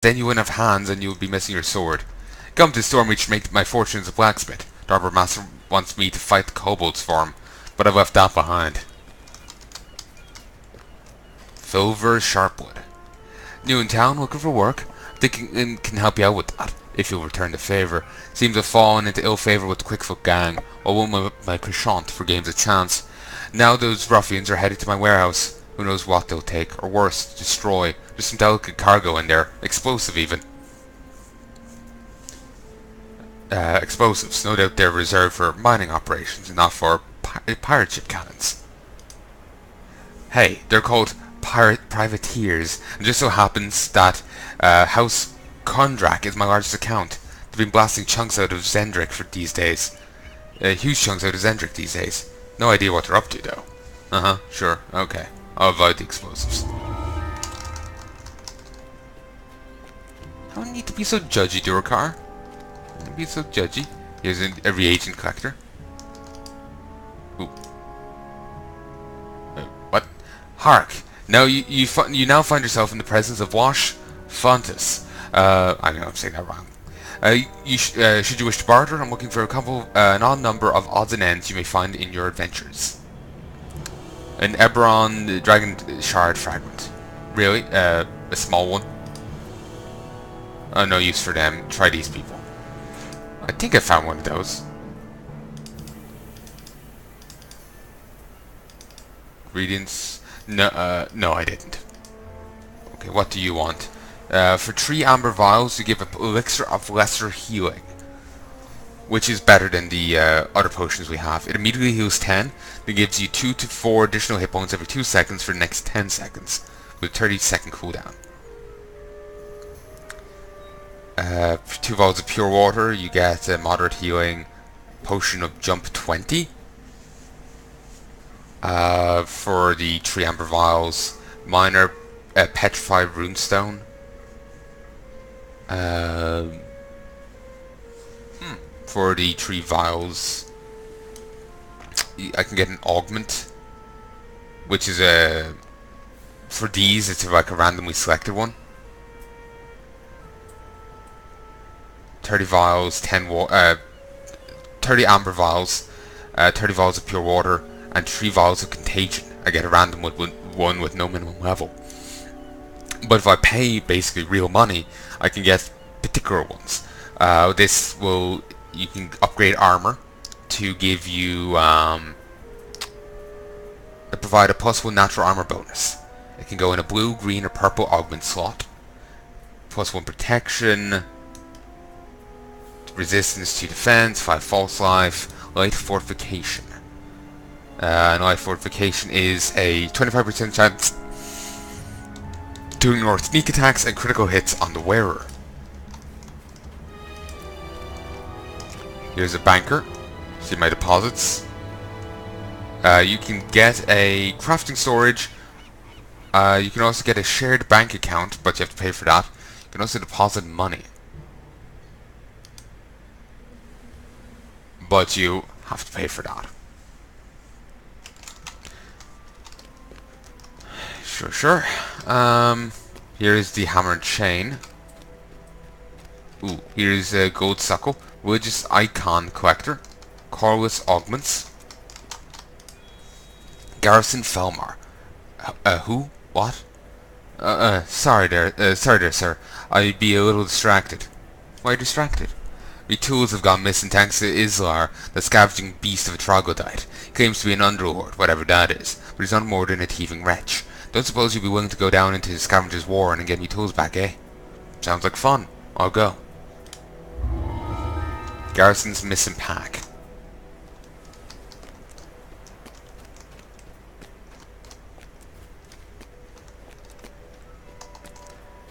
Then you wouldn't have hands and you would be missing your sword. Come to Stormreach to make my fortune as a blacksmith. The Harbour Master wants me to fight the kobolds for him, but I've left that behind. Silver Sharpwood. New in town, looking for work. Thinking can help you out with that, if you'll return the favour. Seems to have fallen into ill favour with the Quickfoot gang. I won my penchant for games of chance. Now those ruffians are headed to my warehouse. Who knows what they'll take, or worse, destroy. There's some delicate cargo in there, explosive even. Explosives. No doubt they're reserved for mining operations and not for pirate ship cannons. Hey, they're called pirate privateers, and just so happens that House Xen'drik is my largest account. They've been blasting chunks out of Xen'drik for these days. Huge chunks out of Xen'drik these days. No idea what they're up to though. Sure, okay. I'll avoid the explosives. I don't need to be so judgy, Durkar. Don't be so judgy. Here's a reagent collector. Ooh. What? Hark! Now you now find yourself in the presence of Wash Fontus. I know I'm saying that wrong. Should you wish to barter, I'm looking for an odd number of odds and ends you may find in your adventures. An Eberron Dragon Shard Fragment. Really? A small one? Oh, no use for them. Try these people. I think I found one of those. Ingredients? No, no I didn't. Okay, what do you want? For 3 amber vials, you give an elixir of lesser healing, which is better than the other potions we have. It immediately heals 10, then gives you 2 to 4 additional hit points every 2 seconds for the next 10 seconds, with a 30-second cooldown. For 2 vials of pure water, you get a moderate healing potion of jump 20. For the 3 amber vials, minor petrified runestone. For the 3 vials, I can get an augment, which is for these, it's like a randomly selected one. 30 vials, 30 amber vials, 30 vials of pure water, and 3 vials of contagion. I get a random one with no minimum level. But if I pay basically real money, I can get particular ones. You can upgrade armor to give you provide a +1 natural armor bonus. It can go in a blue, green, or purple augment slot. +1 protection, resistance to defense, 5 false life, light fortification. And light fortification is a 25% chance to ignore sneak attacks and critical hits on the wearer. Here's a banker. See my deposits. You can get a crafting storage. You can also get a shared bank account, but you have to pay for that. You can also deposit money, but you have to pay for that. Sure. Here's the hammer and chain. Ooh, here's a gold suckle. Religious icon collector. Corliss augments. Garrison Felmar. Who? What? Sorry there, sir. I'd be a little distracted. Why distracted? The tools have gone missing thanks to Islar, the scavenging beast of a troglodyte. He claims to be an underlord, whatever that is, but he's not more than a thieving wretch. Don't suppose you'd be willing to go down into the scavenger's warren and get me tools back, eh? Sounds like fun. I'll go. Garrison's missing pack.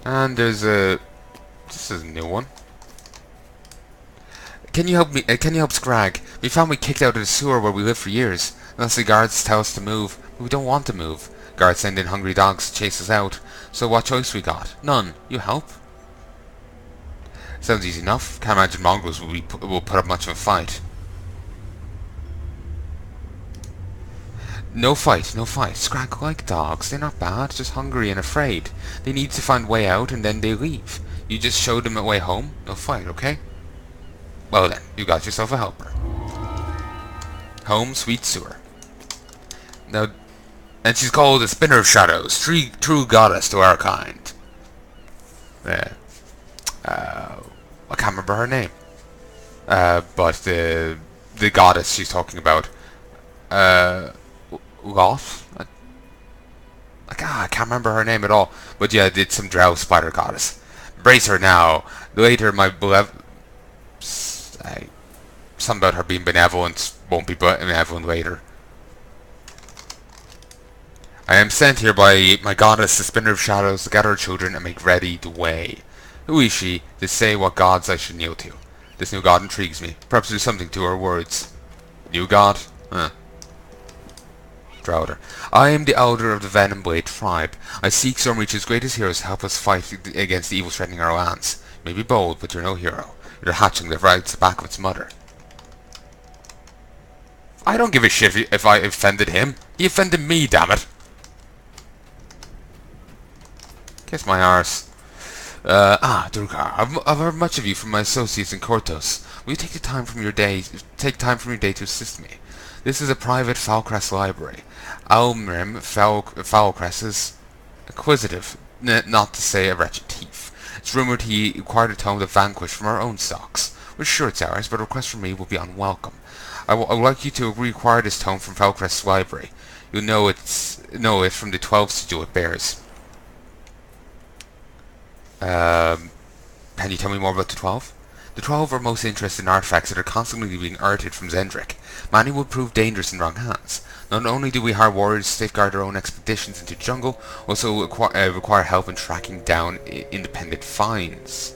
And there's a... This is a new one. Can you help me? Can you help Scrag? We found we kicked out of the sewer where we lived for years. Unless the guards tell us to move, but we don't want to move. Guards send in hungry dogs to chase us out. So what choice we got? None. You help? Sounds easy enough. Can't imagine mongrels will put up much of a fight. No fight. Scrag like dogs. They're not bad, just hungry and afraid. They need to find way out and then they leave. You just showed him a way home? No fight, okay? Well then, you got yourself a helper. Home, sweet sewer. Now, and she's called the Spinner of Shadows, true goddess to our kind. Yeah. I can't remember her name. But the goddess she's talking about. Loth? I can't remember her name at all. But yeah, it's some drow spider goddess. Brace her now. Later, my beloved... Something about her being benevolent won't be benevolent later. I am sent here by my goddess, the Spinner of Shadows, to gather her children and make ready the way. Who is she to say what gods I should kneel to? This new god intrigues me. Perhaps there's something to her words. New god? Huh. Drowder. I am the elder of the Venom Blade tribe. I seek Stormreach's greatest heroes to help us fight against the evil threatening our lands. You may be bold, but you're no hero. You're a hatchling that rides the back of its mother. I don't give a shit if I offended him. He offended me, damn it. Kiss my arse. Durgar, I've heard much of you from my associates in Kortos. Will you take time from your day to assist me? This is a private Falcrest library. Almrim Falcrest is inquisitive, not to say a wretched thief. It's rumored he acquired a tome of Vanquish from our own stocks. We're sure it's ours, but a request from me will be unwelcome. I would like you to reacquire this tome from Falcrest's library. You'll know it from the 12 sigil it bears. Can you tell me more about the 12? The 12 are most interested in artifacts that are constantly being unearthed from Xen'drik. Many would prove dangerous in wrong hands. Not only do we hire warriors to safeguard our own expeditions into the jungle, also require help in tracking down independent finds.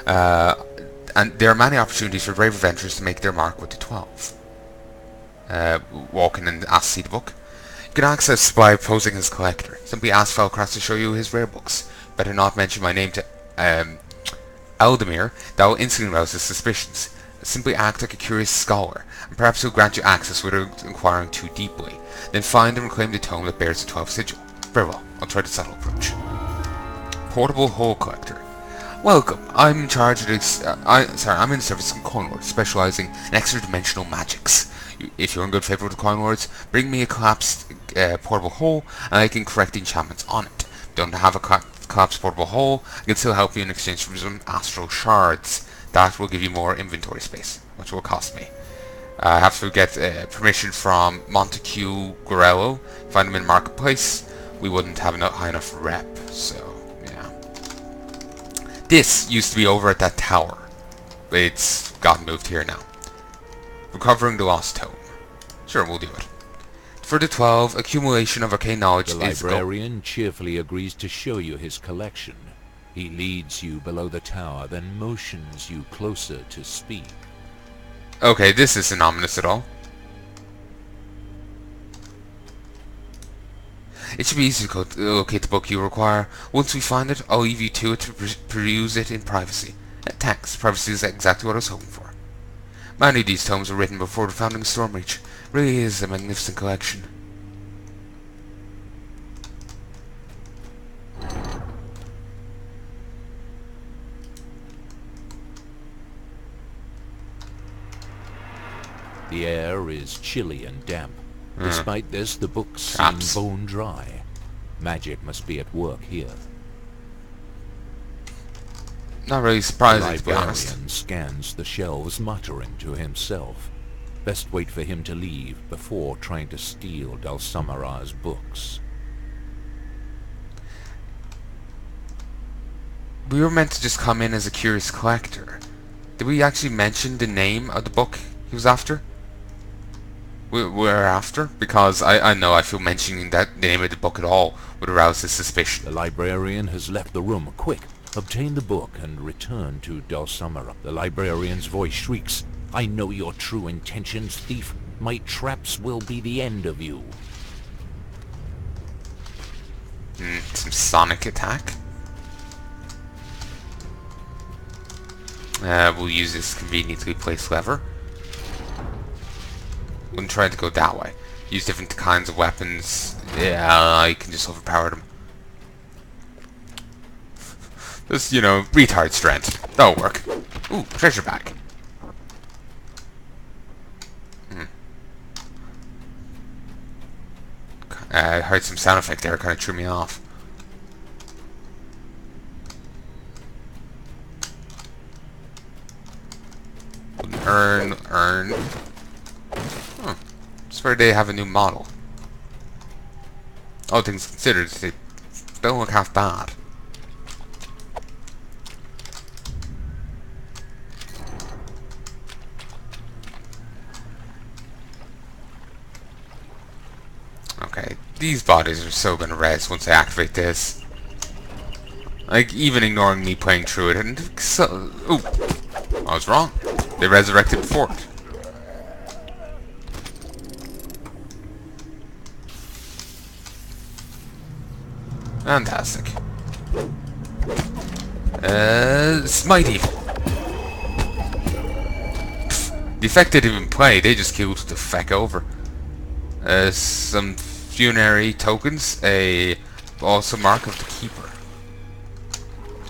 And there are many opportunities for brave adventurers to make their mark with the 12. Walk in and ask to see the book. You can access by posing as collector. Simply ask Falcrest to show you his rare books. Better not mention my name to Eldamir. That will instantly rouse his suspicions. Simply act like a curious scholar, and perhaps he'll grant you access without inquiring too deeply. Then find and reclaim the tome that bears the 12 sigil. Very well, I'll try the subtle approach. Portable Hole Collector. Welcome. I'm in charge of I'm in service in Coinlord, specializing in extra-dimensional magics. If you're in good favor with the Coinlords, bring me a collapsed portable hole, and I can correct enchantments on it. Don't have a collapsed portable hole, I can still help you in exchange for some astral shards. That will give you more inventory space, which will cost me. I have to get permission from Montague Gorello. Find him in Marketplace. We wouldn't have enough high enough rep, so yeah. This used to be over at that tower. It's gotten moved here now. Recovering the lost tome. Sure, we'll do it. For the 12, accumulation of arcane knowledge is... The librarian cheerfully agrees to show you his collection. He leads you below the tower, then motions you closer to speak. Okay, this isn't ominous at all. It should be easy to locate the book you require. Once we find it, I'll leave you to it to peruse it in privacy. Thanks, privacy is exactly what I was hoping for. Many of these tomes were written before the founding of Stormreach. Really is a magnificent collection. The air is chilly and damp. Despite this, the books seem bone dry. Magic must be at work here. Not really surprising, to be honest. The librarian scans the shelves, muttering to himself. Best wait for him to leave before trying to steal Dalsamara's books. We were meant to just come in as a curious collector. Did we actually mention the name of the book he was after? We're after? Because I know I feel mentioning the name of the book at all would arouse his suspicion. The librarian has left the room. Quick! Obtain the book and return to Dalsamara. The librarian's voice shrieks, I know your true intentions, thief. My traps will be the end of you. Some sonic attack. We'll use this conveniently placed lever. I'm trying to go that way. Use different kinds of weapons. Yeah, I can just overpower them. Just, you know, retard strength. That'll work. Ooh, treasure bag. I heard some sound effect there, kind of threw me off. Earn. Huh. Swear they have a new model. All things considered, they don't look half bad. Okay, these bodies are so gonna res once I activate this. Like, even ignoring me playing through it, and so... Ooh! I was wrong. They resurrected before it. Fantastic. Smite even. The effect didn't even play, they just killed the feck over. Some funerary tokens, a also mark of the keeper.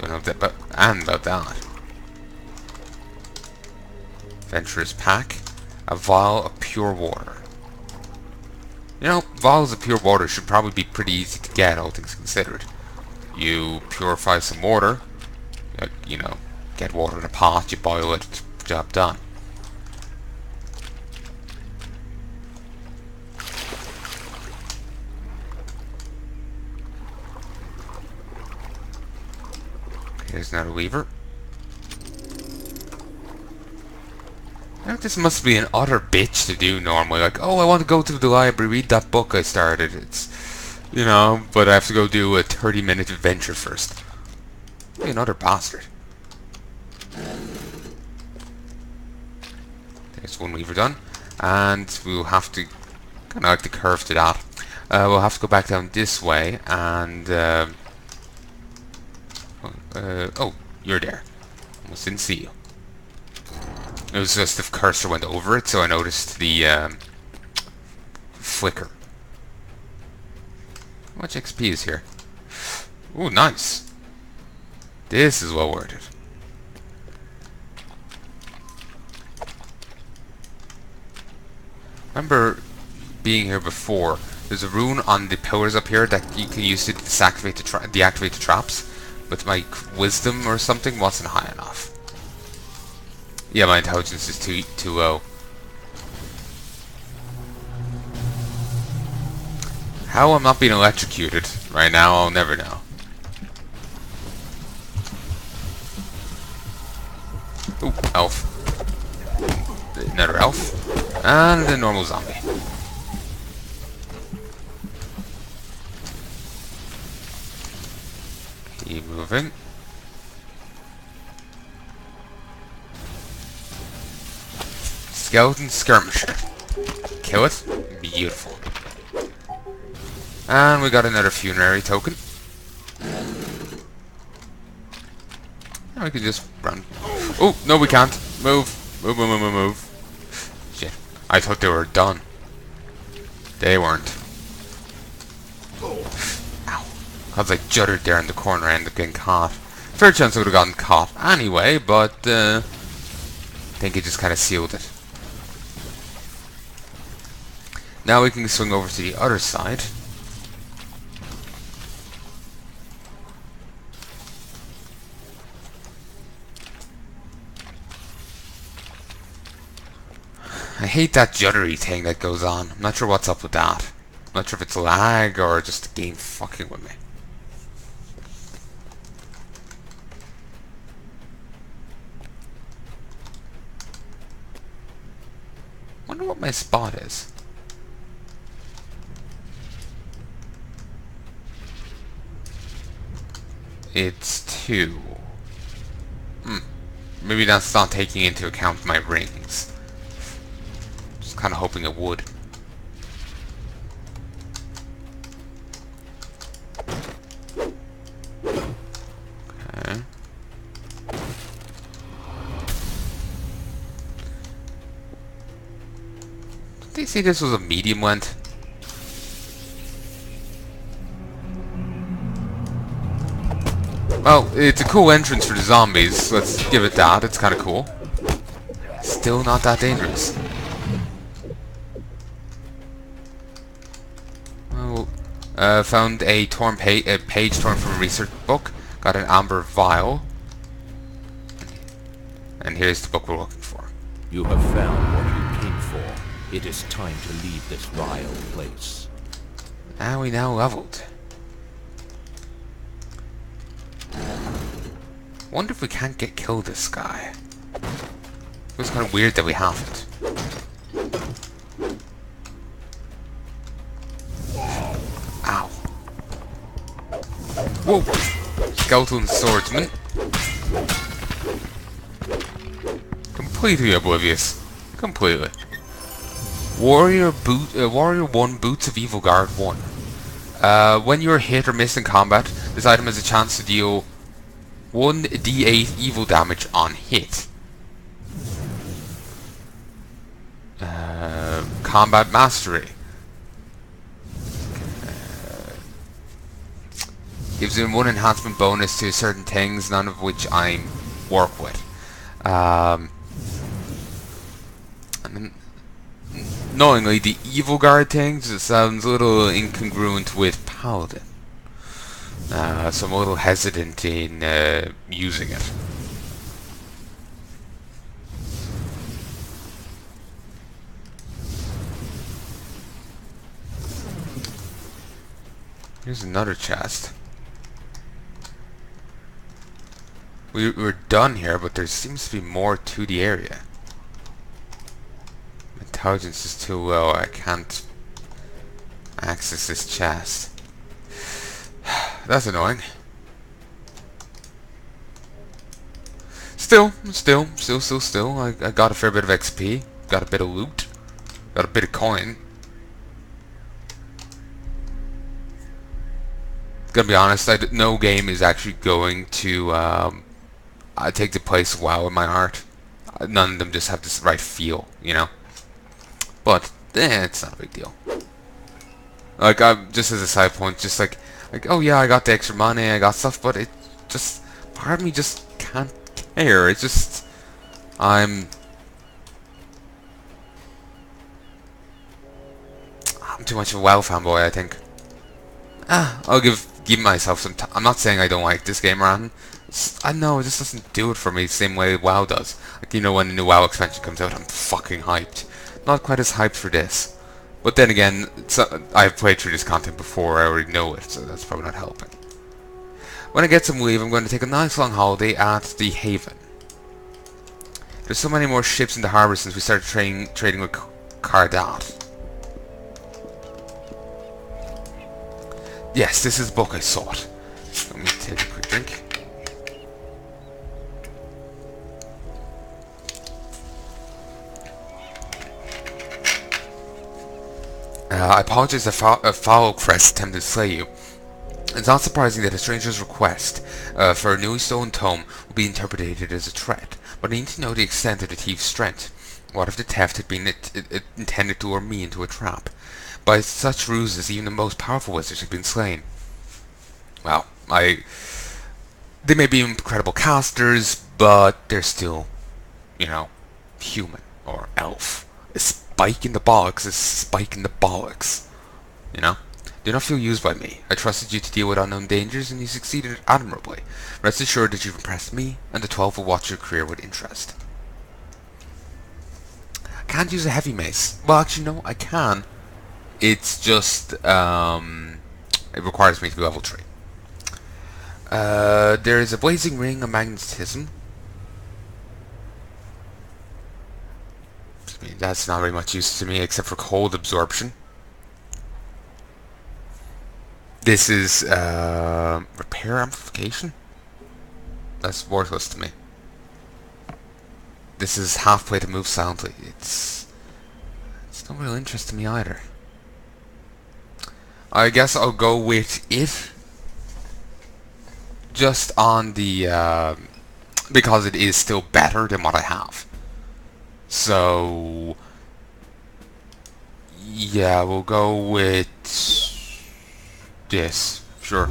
Don't know that, about that. Venturous pack, a vial of pure water. You know, vials of pure water should probably be pretty easy to get, all things considered. You purify some water, you know, get water in a pot, you boil it, job done. Here's another lever. Now this must be an utter bitch to do normally. Like, oh, I want to go to the library, read that book I started. It's, you know, but I have to go do a 30-minute adventure first. Be another bastard. There's one lever done. And we'll have to, kind of like the curve to that. We'll have to go back down this way and... oh, you're there. Almost didn't see you. It was just the cursor went over it, so I noticed the flicker. How much XP is here? Ooh, nice. This is well worth it. Remember being here before. There's a rune on the pillars up here that you can use to deactivate the traps. But my wisdom or something wasn't high enough. Yeah, my intelligence is too low. How I'm not being electrocuted right now, I'll never know. Ooh, elf. Another elf. And a normal zombie. Keep moving. Skeleton skirmisher. Kill it. Beautiful. And we got another funerary token. And we can just run. Oh, no we can't. Move. Move. Shit. I thought they were done. They weren't. Ow. Because I juddered there in the corner, I ended up getting caught. Fair chance I would have gotten caught anyway, but I think it just kind of sealed it. Now we can swing over to the other side. I hate that juddery thing that goes on. I'm not sure what's up with that. I'm not sure if it's lag or just the game fucking with me. Wonder what my spot is. It's 2. Maybe that's not taking into account my rings. Just kind of hoping it would. Okay. Did they say this was a medium length? Well, it's a cool entrance for the zombies. Let's give it that. It's kind of cool. Still not that dangerous. Well, found a page torn from a research book. Got an amber vial. And here's the book we're looking for. You have found what you came for. It is time to leave this vile place. And we now leveled. Wonder if we can't kill this guy. It's kind of weird that we haven't. Ow. Whoa! Skeleton swordsman. Completely oblivious. Completely. Warrior 1 Boots of Evil Guard 1. When you are hit or missed in combat, this item has a chance to deal 1d8 evil damage on hit. Combat Mastery. Gives him 1 enhancement bonus to certain things, none of which I work with. And then, knowingly, the Evil Guard thing just sounds a little incongruent with Paladin. So I'm a little hesitant in using it. Here's another chest. We're done here, but there seems to be more to the area. Intelligence is too low. I can't access this chest. That's annoying. Still. I got a fair bit of XP. Got a bit of loot. Got a bit of coin. Gonna be honest, no game is actually going to take the place of WoW in my heart. None of them just have this right feel, you know? But, it's not a big deal. Like, just as a side point, just like, oh yeah, I got the extra money, I got stuff, but it just, part of me just can't care. It's just, I'm too much of a WoW fanboy, I think. I'll give myself some time. I'm not saying I don't like this game, Ran. I know, it just doesn't do it for me the same way WoW does. Like, you know, when the new WoW expansion comes out, I'm fucking hyped. Not quite as hyped for this. But then again, I've played through this content before, I already know it, so that's probably not helping. When I get some leave, I'm going to take a nice long holiday at the Haven. There's so many more ships in the harbour since we started trading with Cardat. Yes, this is the book I sought. Let me take a quick drink. I apologize that Foul Crest attempted to slay you. It's not surprising that a stranger's request for a newly stolen tome will be interpreted as a threat, but I need to know the extent of the thief's strength. What if the theft had been intended to lure me into a trap? By such ruses, even the most powerful wizards have been slain. Well, they may be incredible casters, but they're still, you know, human or elf. A spike in the bollocks is spike in the bollocks. You know? Do not feel used by me. I trusted you to deal with unknown dangers, and you succeeded admirably. Rest assured that you've impressed me, and the 12 will watch your career with interest. I can't use a heavy mace. Well, actually, no, I can. It's just, it requires me to be level 3. There is a blazing ring of magnetism. I mean, that's not very much use to me except for cold absorption. This is repair amplification. That's worthless to me. This is half play to move soundly. It's no real interest to me either. I guess I'll go with it. Just on the because it is still better than what I have. So yeah, we'll go with this. Sure.